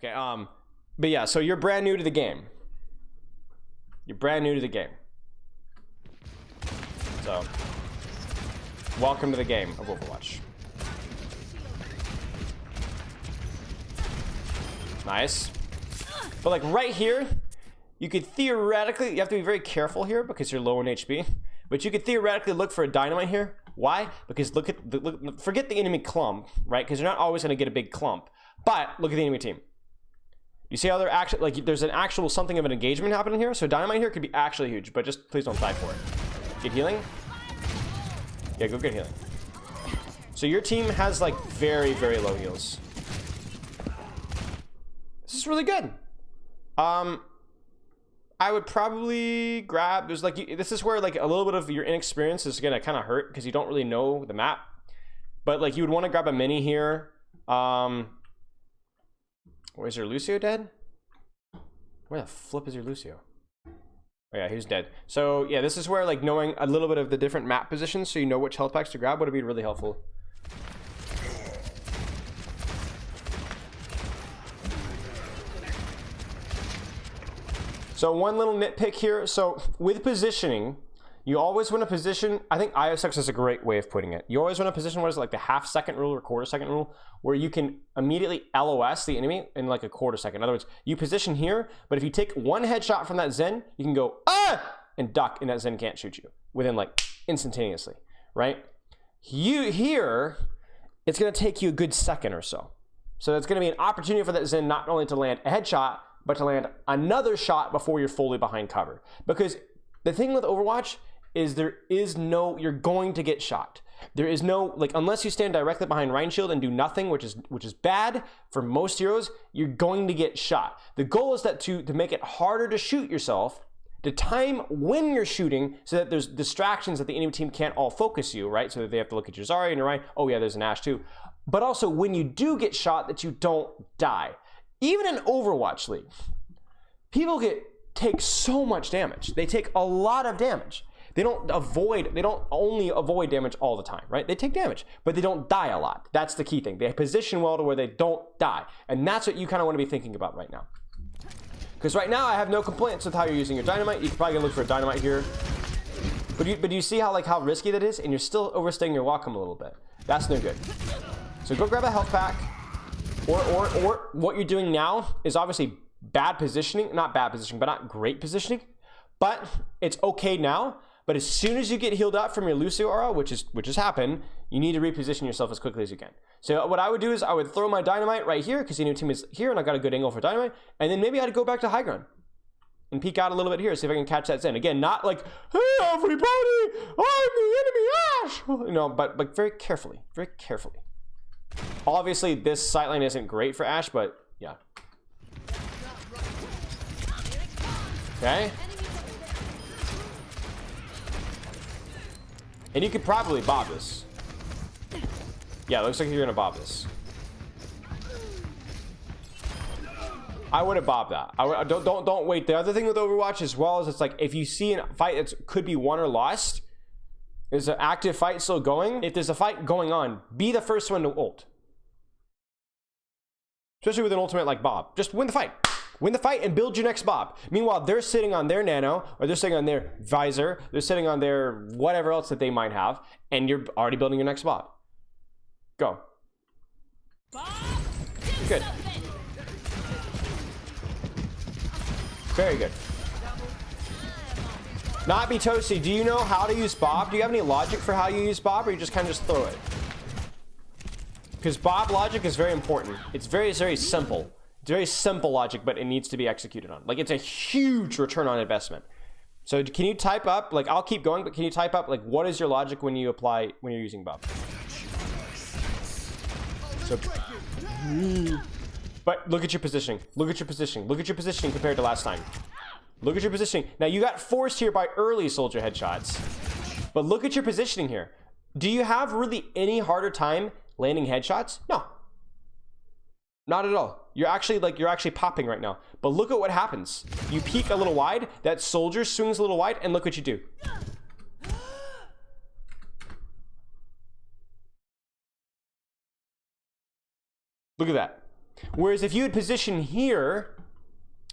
Okay, but yeah, so you're brand new to the game. You're brand new to the game. So, welcome to the game of Overwatch. Nice. But like right here, you could theoretically, you have to be very careful here because you're low in HP, but you could theoretically look for a dynamite here. Why? Because look at the, forget the enemy clump, right? Because you're not always going to get a big clump, but look at the enemy team. You see how they're actually, like, there's an actual something of an engagement happening here. So dynamite here could be actually huge, but just please don't die for it. Get healing. Yeah, go get healing. So your team has like very, very low heals. This is really good. I would probably grab, there's like, this is where like a little bit of your inexperience is gonna kind of hurt because you don't really know the map, but like you would want to grab a mini here. Where's your Lucio dead? Where the flip is your Lucio? Oh yeah, he's dead. So yeah, this is where like knowing a little bit of the different map positions so you know which health packs to grab would be really helpful. So one little nitpick here. So with positioning, you always want to position, I think ISX is a great way of putting it. You always want to position what is like the half-second rule or quarter-second rule, where you can immediately LOS the enemy in like a quarter-second. In other words, you position here, but if you take one headshot from that Zen, you can go, ah, and duck, and that Zen can't shoot you within like instantaneously, right? Here, it's going to take you a good second or so. So it's going to be an opportunity for that Zen not only to land a headshot, but to land another shot before you're fully behind cover. Because the thing with Overwatch is there is no, you're going to get shot. There is no, like, unless you stand directly behind Rhine Shield and do nothing, which is bad for most heroes, you're going to get shot. The goal is that to make it harder to shoot yourself, to time when you're shooting so that there's distractions that the enemy team can't all focus you, right? So that they have to look at your Zarya and your Rhine. Oh yeah, there's an Ashe too. But also when you do get shot, that you don't die. Even in Overwatch League, people take so much damage. They take a lot of damage. They don't only avoid damage all the time, right? They take damage, but they don't die a lot. That's the key thing. They position well to where they don't die. And that's what you kind of want to be thinking about right now. Because right now I have no complaints with how you're using your dynamite. You can probably look for a dynamite here. But you see how risky that is? And you're still overstaying your welcome a little bit. That's no good. So go grab a health pack. Or what you're doing now is obviously bad positioning. Not bad positioning, but not great positioning. But it's okay now. But as soon as you get healed up from your Lucio aura, which has happened, you need to reposition yourself as quickly as you can. So what I would do is I would throw my dynamite right here because the new team is here and I got a good angle for dynamite. And then maybe I'd go back to high ground and peek out a little bit here, see if I can catch that Zen. Again, not like, hey everybody, I'm the enemy Ashe. You know, but very carefully, very carefully. Obviously, this sightline isn't great for Ashe, but yeah. Okay. And you could probably bob this. Yeah, it looks like you're gonna bob this. I would have bobbed that. Don't wait. The other thing with Overwatch as well is it's like if you see a fight that could be won or lost, there's an active fight still going. If there's a fight going on, be the first one to ult. Especially with an ultimate like Bob. Just win the fight. Win the fight and build your next Bob. Meanwhile, they're sitting on their nano, or they're sitting on their visor, they're sitting on their whatever else that they might have, and you're already building your next Bob. Go. Good. Very good. Not be toasty. Do you know how to use Bob? Do you have any logic for how you use Bob, or you just kind of just throw it? Because Bob logic is very important. It's very, very simple. It's very simple logic, but it needs to be executed on. Like, it's a huge return on investment. So can you type up, like, I'll keep going, but can you type up, like, what is your logic when you apply, when you're using Bob? So, but look at your positioning. Look at your positioning. Look at your positioning compared to last time. Look at your positioning. Now, you got forced here by early soldier headshots. But look at your positioning here. Do you have really any harder time landing headshots? No. Not at all. You're actually popping right now. But look at what happens. You peek a little wide, that soldier swings a little wide, and look what you do. Look at that. Whereas if you had positioned here,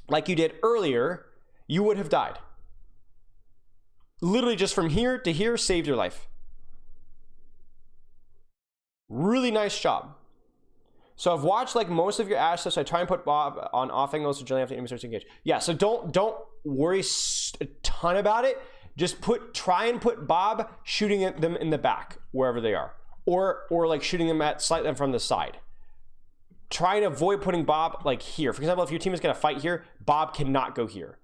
like you did earlier, you would have died. Literally just from here to here saved your life. Really nice job. So I've watched like most of your Ashe stuff, so I try and put Bob on off angles so generally after enemy starts to engage. Yeah, so don't worry a ton about it. Just try and put Bob shooting at them in the back, wherever they are. Or like shooting them at slightly from the side. Try and avoid putting Bob like here. For example, if your team is gonna fight here, Bob cannot go here.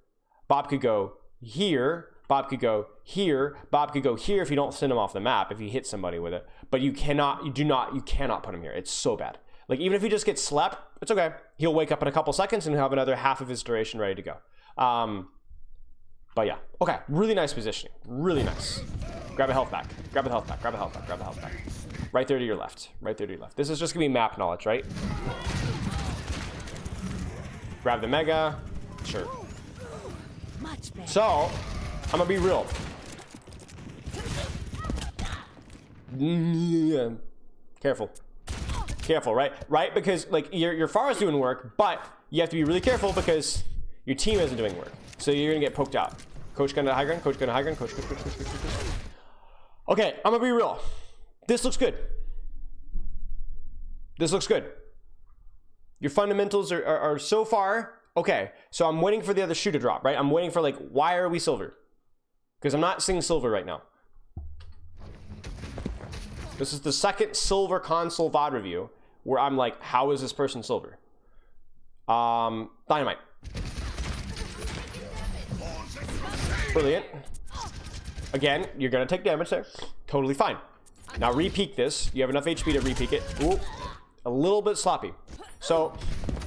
Bob could go here, Bob could go here, Bob could go here if you don't send him off the map, if you hit somebody with it. But you cannot put him here. It's so bad. Like, even if he just gets slapped, it's okay. He'll wake up in a couple seconds and have another half of his duration ready to go. But yeah, okay, really nice positioning. Really nice. Grab a health back. Grab a health back. Grab a health back. Grab a health back. Right there to your left. Right there to your left. This is just gonna be map knowledge, right? Grab the mega. Sure. So, I'm gonna be real. Careful. Careful, right? Right? Because like your Pharah's doing work, but you have to be really careful because your team isn't doing work. So you're gonna get poked out. Coach going to high ground, coach going to high ground, coach. Okay, I'm gonna be real. This looks good. This looks good. Your fundamentals are so far okay. So I'm waiting for the other shoe to drop, right? I'm waiting for like, why are we silver? Because I'm not seeing silver right now. This is the second silver console VOD review where I'm like, how is this person silver? Dynamite. Brilliant. Again, you're gonna take damage there. Totally fine. Now re-peek this. You have enough HP to re-peek it. Ooh, a little bit sloppy. So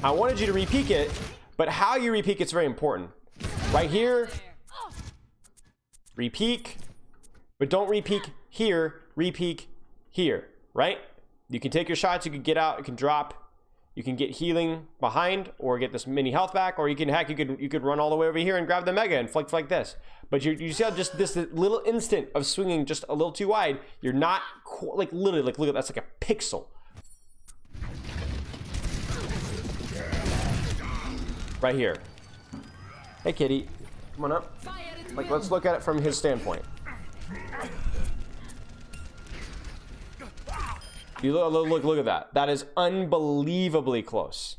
I wanted you to re-peek it, but how you re-peek it's very important. Right here, re-peek, but don't re-peek here, re-peek here, right? You can take your shots, you can get out, you can drop, you can get healing behind, or get this mini health back, or you can heck, you could run all the way over here and grab the mega and flick like this. But you see how just this little instant of swinging just a little too wide, you're not like literally like look at that's like a pixel. Right here. Hey kitty, come on up. Like let's look at it from his standpoint. You look at that. That is unbelievably close.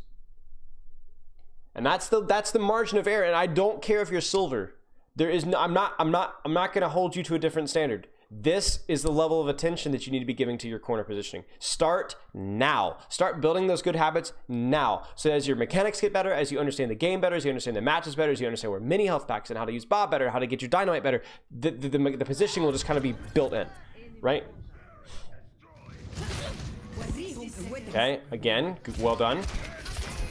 And that's the margin of error. And I don't care if you're silver. There is no, I'm not going to hold you to a different standard. This is the level of attention that you need to be giving to your corner positioning. Start now. Start building those good habits now. So as your mechanics get better, as you understand the game better, as you understand the matches better, as you understand where mini health packs and how to use Bob better, how to get your dynamite better, the positioning will just kind of be built in, right? Okay, again, well done.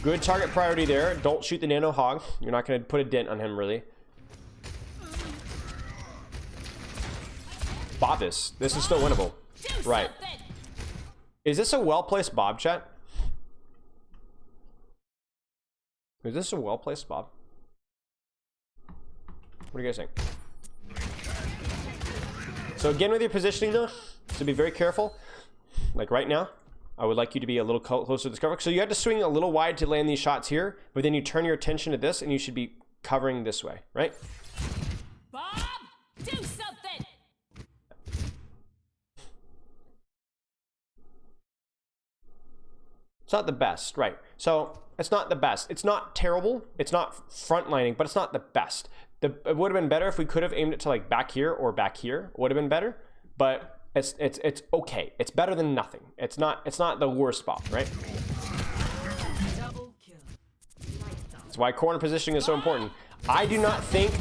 Good target priority there. Don't shoot the nano hog. You're not going to put a dent on him, really. Bob this. This is still winnable. Right. Is this a well-placed Bob, chat? Is this a well-placed Bob? What do you guys think? So again, with your positioning, though, so be very careful. Like right now, I would like you to be a little closer to this cover. So you have to swing a little wide to land these shots here, but then you turn your attention to this and you should be covering this way, right? Bob, do something. It's not the best, right? So it's not the best. It's not terrible. It's not frontlining, but it's not the best. It would have been better if we could have aimed it to like back here or back here. Would have been better, but it's okay. It's better than nothing. It's not the worst spot, right? That's why corner positioning is so important. I do not think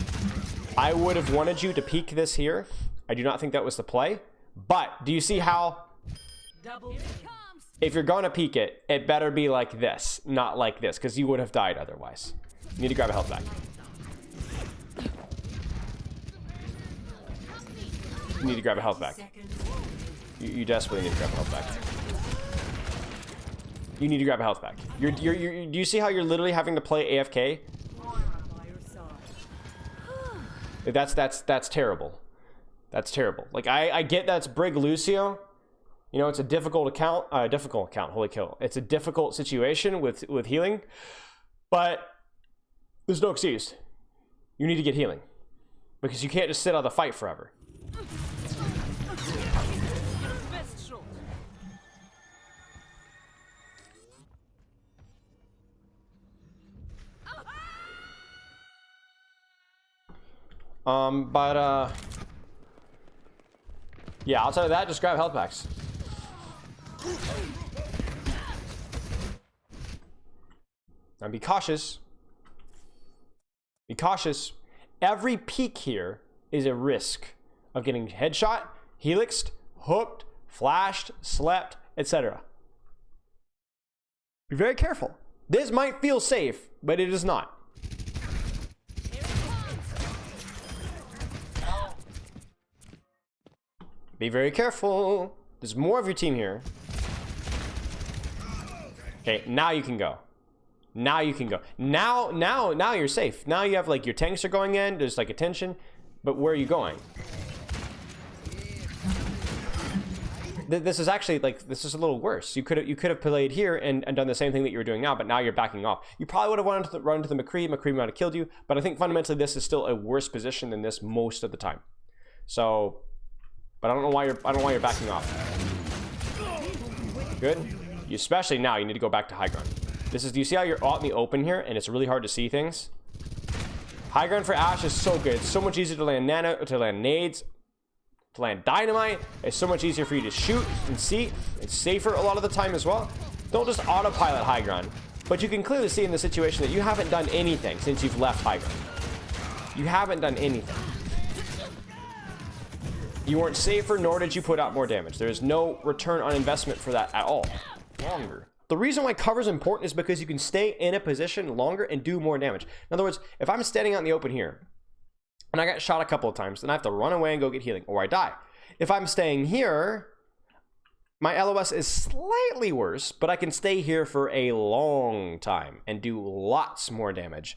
I would have wanted you to peek this here. I do not think that was the play. But do you see how if you're gonna peek it, it better be like this, not like this, because you would have died otherwise. You need to grab a health back. You need to grab a health back. You desperately need to grab a health back. You need to grab a health back. Do you see how you're literally having to play AFK? That's terrible. That's terrible. Like I get that's Brig Lucio, You know, it's a difficult account. Holy kill. It's a difficult situation with healing, but there's no excuse. You need to get healing because you can't just sit on the fight forever. Yeah, outside of that, just grab health packs. Now be cautious. Be cautious. Every peek here is a risk of getting headshot, helixed, hooked, flashed, slept, etc. Be very careful. This might feel safe, but it is not. Be very careful. There's more of your team here. Okay, now you can go. Now you can go. Now you're safe. Now you have like your tanks are going in. There's like attention, but where are you going? This is actually like this is a little worse. You could have played here and done the same thing that you were doing now, but now you're backing off. You probably would have wanted to run to the McCree. McCree might have killed you, but I think fundamentally this is still a worse position than this most of the time. So. But I don't know why you're backing off. Good. Especially now, you need to go back to high ground. Do you see how you're out in the open here, and it's really hard to see things? High ground for Ashe is so good. It's so much easier to land nades, to land dynamite. It's so much easier for you to shoot and see. It's safer a lot of the time as well. Don't just autopilot high ground. But you can clearly see in the situation that you haven't done anything since you've left high ground. You haven't done anything. You weren't safer, nor did you put out more damage. There is no return on investment for that at all. Longer. The reason why cover is important is because you can stay in a position longer and do more damage. In other words, if I'm standing out in the open here, and I got shot a couple of times, then I have to run away and go get healing, or I die. If I'm staying here, my LOS is slightly worse, but I can stay here for a long time and do lots more damage.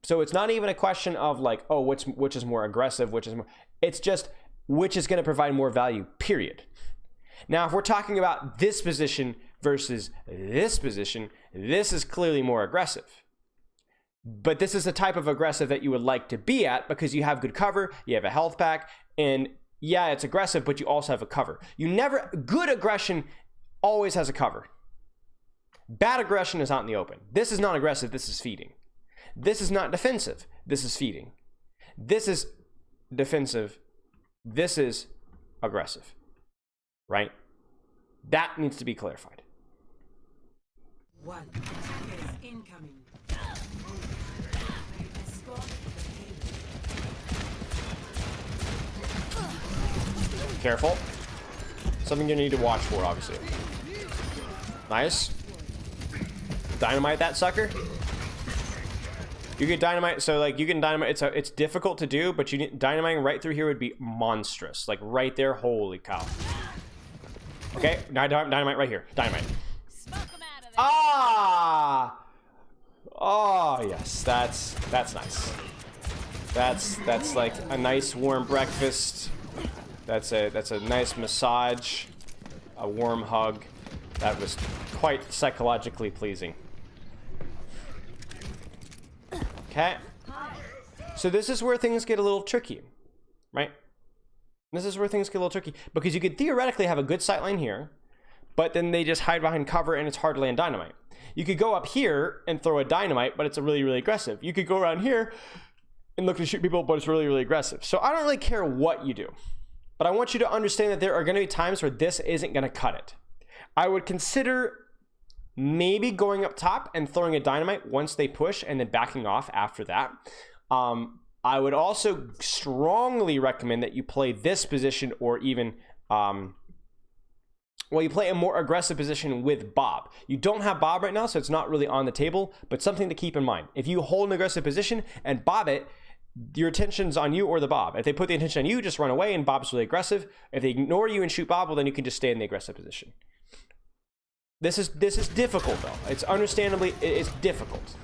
So it's not even a question of like, oh, which is more aggressive, which is more... It's just... which is going to provide more value, period. Now, if we're talking about this position versus this position, this is clearly more aggressive. But this is the type of aggressive that you would like to be at because you have good cover, you have a health pack, and yeah, it's aggressive, but you also have a cover. Good aggression always has a cover. Bad aggression is out in the open. This is not aggressive, this is feeding. This is not defensive, this is feeding. This is defensive. This is aggressive, right? That needs to be clarified. One incoming. Careful. Something you need to watch for, obviously. Nice. Dynamite that sucker. You get dynamite, so like you can dynamite. It's difficult to do, but you need dynamiting right through here would be monstrous. Like right there, holy cow. Okay, now dynamite right here. Dynamite. Ah! Oh yes, that's nice. That's like a nice warm breakfast. That's a nice massage, a warm hug. That was quite psychologically pleasing. Okay, so this is where things get a little tricky, right? This is where things get a little tricky because you could theoretically have a good sight line here, but then they just hide behind cover and it's hard to land dynamite. You could go up here and throw a dynamite, but it's a really, really aggressive. You could go around here and look to shoot people, but it's really, really aggressive. So I don't really care what you do, but I want you to understand that there are going to be times where this isn't going to cut it. I would consider maybe going up top and throwing a dynamite once they push and then backing off after that. I would also strongly recommend that you play this position or even, you play a more aggressive position with Bob. You don't have Bob right now, so it's not really on the table, but something to keep in mind. If you hold an aggressive position and Bob it, your attention's on you or the Bob. If they put the attention on you, just run away and Bob's really aggressive. If they ignore you and shoot Bob, well, then you can just stay in the aggressive position. This is difficult though. It's understandably, it's difficult.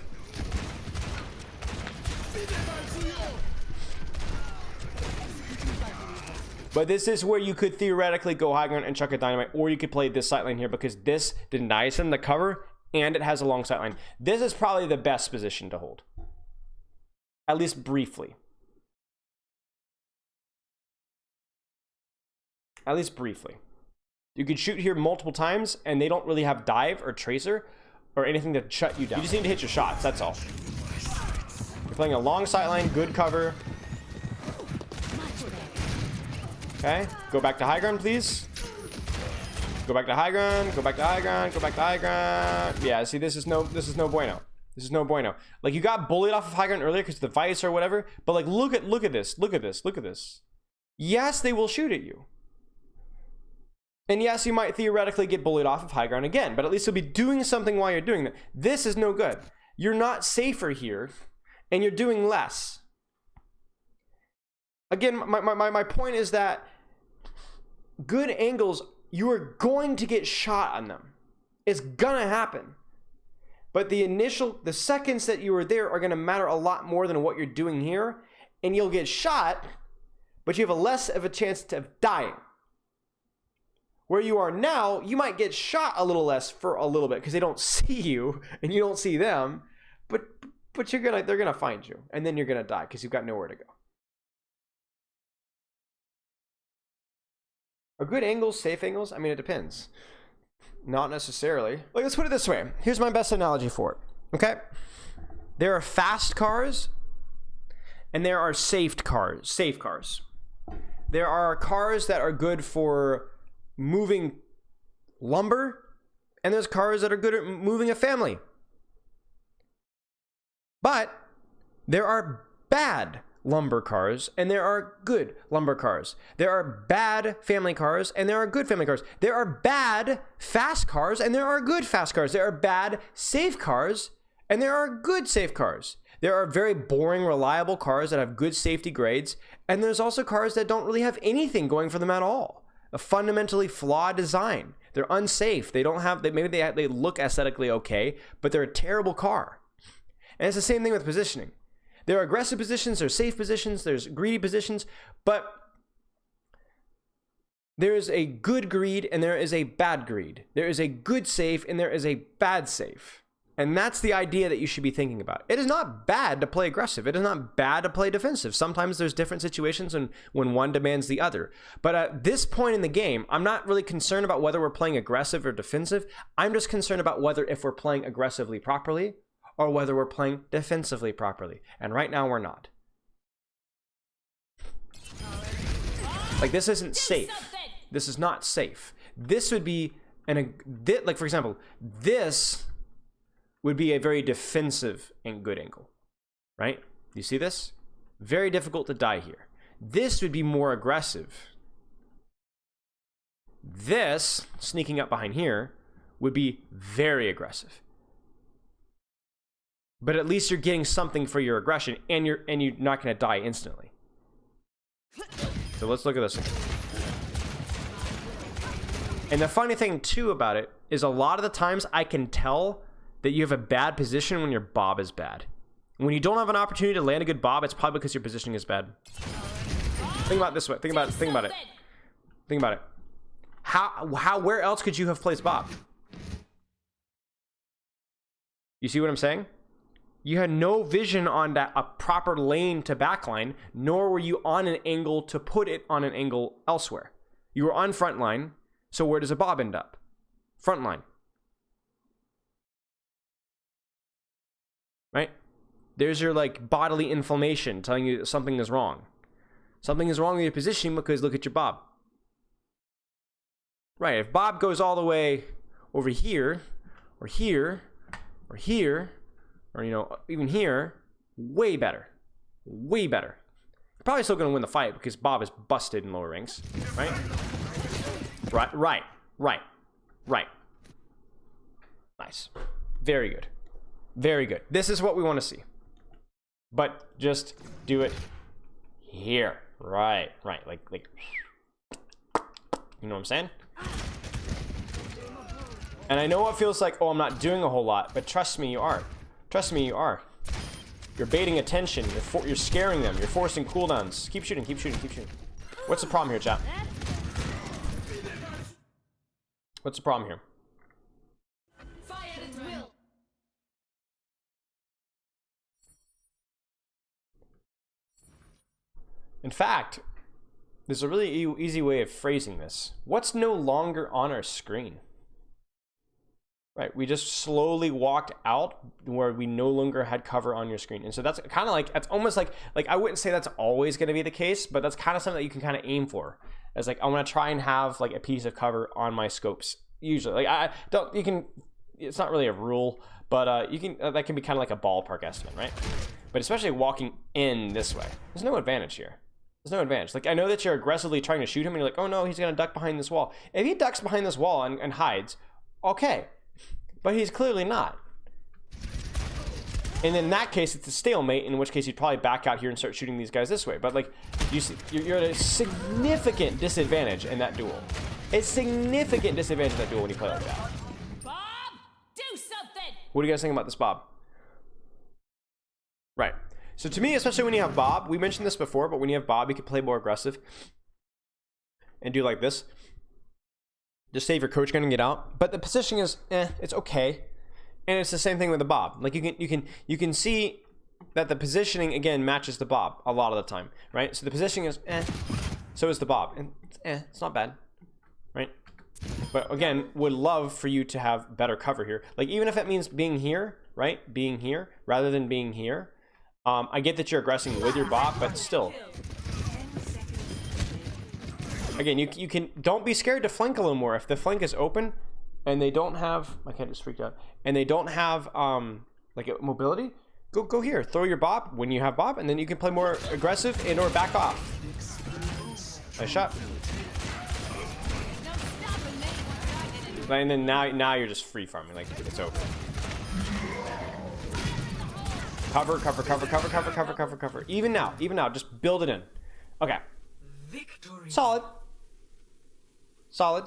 But this is where you could theoretically go high ground and chuck a dynamite, or you could play this sightline here because this denies him the cover and it has a long sightline. This is probably the best position to hold, at least briefly. At least briefly. You could shoot here multiple times and they don't really have dive or tracer or anything to shut you down. You just need to hit your shots, that's all. You're playing a long sightline, good cover. Okay, go back to high ground, please. Go back to high ground, go back to high ground, go back to high ground. Yeah, see, this is no bueno. This is no bueno. Like, you got bullied off of high ground earlier because of the vice or whatever, but like, look at this, look at this, look at this. Yes, they will shoot at you. And yes, you might theoretically get bullied off of high ground again, but at least you'll be doing something while you're doing that. This is no good. You're not safer here, and you're doing less. Again, my point is that good angles, you are going to get shot on them. It's gonna happen. But the seconds that you are there are gonna matter a lot more than what you're doing here, and you'll get shot, but you have a less of a chance of dying. Where you are now, you might get shot a little less for a little bit because they don't see you and you don't see them, but they're gonna find you, and then you're gonna die because you've got nowhere to go. Are good angles safe angles? I mean, it depends. Not necessarily. Like, let's put it this way. Here's my best analogy for it. Okay, there are fast cars, and there are safe cars. There are cars that are good for moving lumber, and there's cars that are good at moving a family. But there are bad lumber cars and there are good lumber cars. There are bad family cars and there are good family cars. There are bad fast cars and there are good fast cars. There are bad safe cars and there are good safe cars. There are very boring, reliable cars that have good safety grades, and there's also cars that don't really have anything going for them at all. A fundamentally flawed design. They're unsafe. They don't have, maybe they look aesthetically okay, but they're a terrible car. And it's the same thing with positioning. There are aggressive positions, there's safe positions, there's greedy positions, but there is a good greed and there is a bad greed. There is a good safe and there is a bad safe. And that's the idea that you should be thinking about. It is not bad to play aggressive. It is not bad to play defensive. Sometimes there's different situations when one demands the other. But at this point in the game, I'm not really concerned about whether we're playing aggressive or defensive. I'm just concerned about whether if we're playing aggressively properly or whether we're playing defensively properly. And right now we're not. Like, this isn't safe. This is not safe. This would be, like, for example, this would be a very defensive and good angle, right? You see this? Very difficult to die here. This would be more aggressive. This, sneaking up behind here, would be very aggressive. But at least you're getting something for your aggression, and you're not gonna die instantly. So let's look at this one. And the funny thing too about it is a lot of the times I can tell that you have a bad position when your bob is bad. When you don't have an opportunity to land a good bob, it's probably because your positioning is bad. Think about it this way. Think about it. Where else could you have placed bob? You see what I'm saying? You had no vision on a proper lane to backline, nor were you on an angle to put it on an angle elsewhere. You were on front line, so where does a bob end up? Front line. Right? There's your, like, bodily inflammation telling you that something is wrong. Something is wrong with your positioning because look at your bob. Right, if bob goes all the way over here, or here, or here, or, you know, even here, way better. Way better. You're probably still going to win the fight because bob is busted in lower ranks, right? Right. Nice. Very good. Very good. This is what we want to see. But just do it here. Right. Like, you know what I'm saying? And I know it feels like, oh, I'm not doing a whole lot, but trust me, you are. Trust me, you are. You're baiting attention. You're scaring them. You're forcing cooldowns. Keep shooting. What's the problem here, chat? What's the problem here? Fire at will. In fact, there's a really easy way of phrasing this. What's no longer on our screen? Right, we just slowly walked out where we no longer had cover on your screen. And so that's kind of like, that's almost like I wouldn't say that's always going to be the case, but that's kind of something that you can kind of aim for. As like, I want to try and have like a piece of cover on my scopes. Usually, like I don't, you can, it's not really a rule, but you can, that can be kind of like a ballpark estimate, right? But especially walking in this way, there's no advantage here. There's no advantage. Like, I know that you're aggressively trying to shoot him and you're like, oh no, he's going to duck behind this wall. If he ducks behind this wall and hides, okay. But he's clearly not. And in that case, it's a stalemate, in which case you'd probably back out here and start shooting these guys this way. But like, you see, you're at a significant disadvantage in that duel. A significant disadvantage in that duel when you play like that. Bob, do something. What do you guys think about this, Bob? Right. So to me, especially when you have Bob, we mentioned this before, but when you have Bob, you can play more aggressive and do like this. Just save your coach gun and get out. But the positioning is, it's okay. And it's the same thing with the Bob. Like you can see that the positioning again matches the Bob a lot of the time, right? So the positioning is, so is the Bob, and it's not bad, right? But again, would love for you to have better cover here. Like even if it means being here, right? Being here rather than being here. I get that you're aggressing with your Bob, but still. Again, you can, don't be scared to flank a little more. If the flank is open and they don't have, my cat just freaked out, and they don't have like a mobility, go here, throw your Bob when you have Bob, and then you can play more aggressive and or back off. Nice shot. And then now you're just free farming, like it's over. Cover, cover, cover, cover, cover, cover, cover, cover. Even now, just build it in. Okay. Victory. Solid. Solid.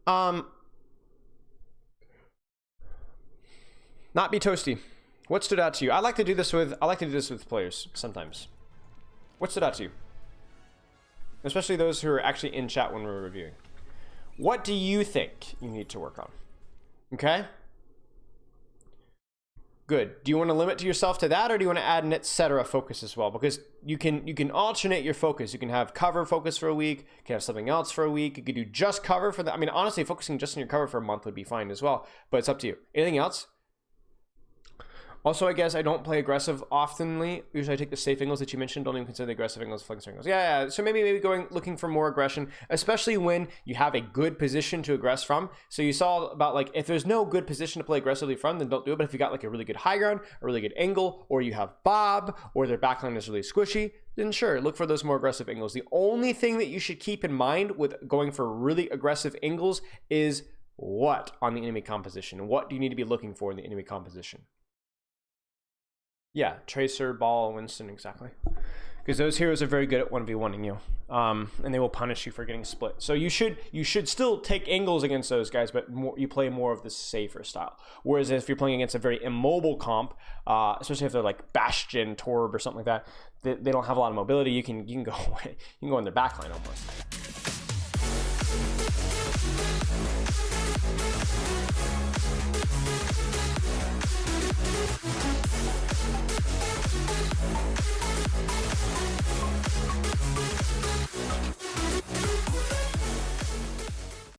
Not be toasty. What stood out to you? I like to do this with players sometimes. What stood out to you? Especially those who are actually in chat when we're reviewing. What do you think you need to work on? Okay? Good. Do you want to limit to yourself to that, or do you want to add an etc. focus as well? Because you can alternate your focus. You can have cover focus for a week. You can have something else for a week. You could do just cover for that. I mean, honestly, focusing just on your cover for a month would be fine as well. But it's up to you. Anything else? Also, I guess I don't play aggressive oftenly. Usually I take the safe angles that you mentioned. Don't even consider the aggressive angles, flanks angles. Yeah. So maybe looking for more aggression, especially when you have a good position to aggress from. So you saw about like, if there's no good position to play aggressively from, then don't do it. But if you got like a really good high ground, a really good angle, or you have Bob, or their backline is really squishy, then sure, look for those more aggressive angles. The only thing that you should keep in mind with going for really aggressive angles is what on the enemy composition. What do you need to be looking for in the enemy composition? Yeah, Tracer, Ball, Winston, exactly. Because those heroes are very good at 1v1ing you. And they will punish you for getting split. So you should still take angles against those guys, but you play more of the safer style. Whereas if you're playing against a very immobile comp, especially if they're like Bastion, Torb, or something like that, they don't have a lot of mobility. You can go in their backline almost.